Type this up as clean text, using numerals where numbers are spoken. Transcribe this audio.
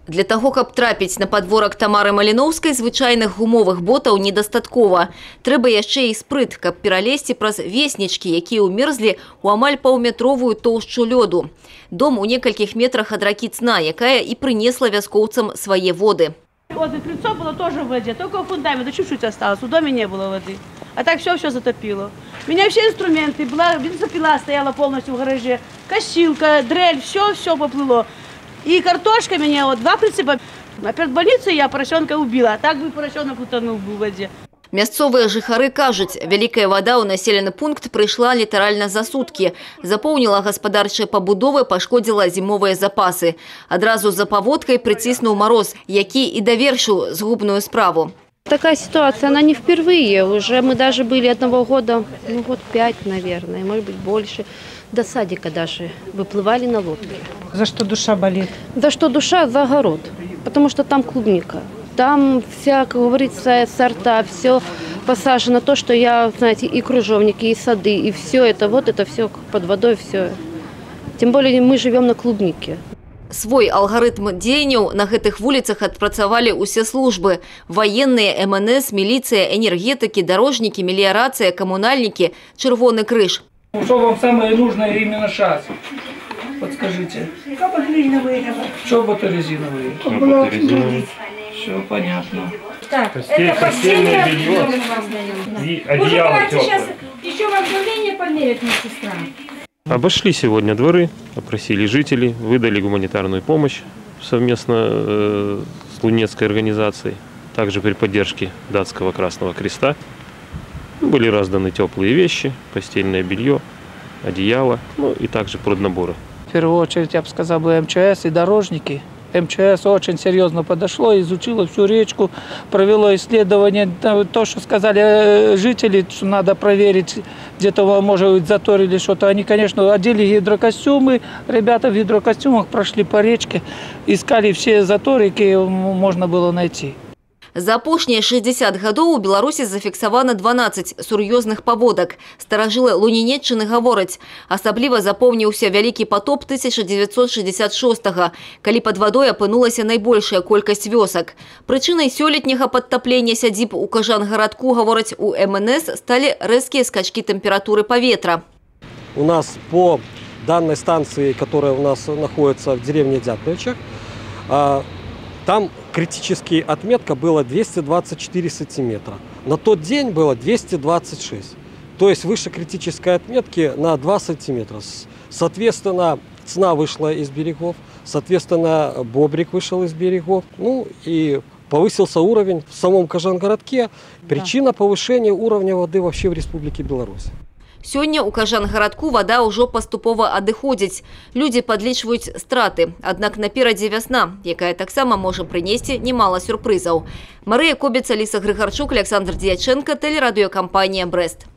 Для того, каб трапіць на падворак Тамары Маліноўскай, звычайных гумовых ботаў недастаткова. Трэба яшчэ і спрыт, каб пералезці праз веснічкі, якія ўмерзлі ў амаль паўметровую тоўшчу лёду. Дом у некалькіх метрах ад ракі Цна, якая і прынесла вяскоўцам свае воды. Вот и крыльцо было тоже в воде, только фундамент чуть-чуть осталось, в доме не было воды. А так все затопило. У меня все инструменты, была бензопила стояла полностью в гараже, косилка, дрель, все поплыло. И картошка меня, вот 2 прицепа. А перед больницей я поросенка убила, а так бы поросенок утонул бы в воде. Мясцовыя жыхары кажуць, вялікая вада ў населены пункт прыйшла літаральна за суткі. Запоўніла гаспадарчыя пабудовы, пашкодзіла зімовыя запасы. Адразу за паводкай прыціснуў мароз, які і давершыў згубную справу. Такая ситуация, она не впервые. Уже мы даже были одного года, год 5, наверное, может быть больше. До садика даже выплывали на лодке. За что душа болит? За что душа? За огород. Потому что там клубника. Там вся, как говорится, сорта, все посажено. То, что я, знаете, и кружовники, и сады, и все это, вот это все под водой, все. Тем более мы живем на клубнике. Свой алгарытм дзеянняў на гэтых вуліцах адпрацавалі ўсе службы. Военные, МНС, милиция, энергетики, дорожники, мелиорация, коммунальники, Червоный крыж. Что вам самое нужное именно сейчас? Подскажите. Чоботы резиновые. Все понятно. Так, это постельное белье и одеяло теплое. Еще вам давление померить, медсестра. Обошли сегодня дворы, опросили жителей, выдали гуманитарную помощь совместно с Лунецкой организацией, также при поддержке датского Красного Креста. Были разданы теплые вещи, постельное белье, одеяло, ну и также проднаборы. В первую очередь, я бы сказал, МЧС и дорожники. МЧС очень серьезно подошло, изучило всю речку, провело исследование. То, что сказали жители, что надо проверить, где-то, может быть, затор или что-то. Они, конечно, одели гидрокостюмы. Ребята в гидрокостюмах прошли по речке, искали все заторы, какие можно было найти. За апошнія 60 гадоў у Беларусі зафіксавана 12 сур'ёзных паводак. Старажылы Лунінеччыны гавораць. Асабліва запомніўся вялікі потоп 1966-га, калі пад вадой апынулася найбольшая колькасць вёсак. Прычынай сёлетняга падтаплення сядзіб у Кажангарадку, гавораць у МНС, сталі рэзкія скачкі тэмпературы паветра. У нас по данной станции, которая у нас находится в деревне Дятловичах, там критическая отметка была 224 сантиметра. На тот день было 226. То есть выше критической отметки на 2 сантиметра. Соответственно, Цна вышла из берегов, соответственно, Бобрик вышел из берегов. Ну и повысился уровень в самом Кажангородке. Причина повышения уровня воды вообще в Республике Беларусь. Сёння ў Кажангарадку вода ўжо паступова адыходзіць. Людзі падлічваюць страты. Аднак наперадзе вясна, якая таксама можа прынесці немало сюрпрызаў. Марыя Кобец, Аліса Грыгарчук, Александр Дьяченко, телерадиокомпания «Брест».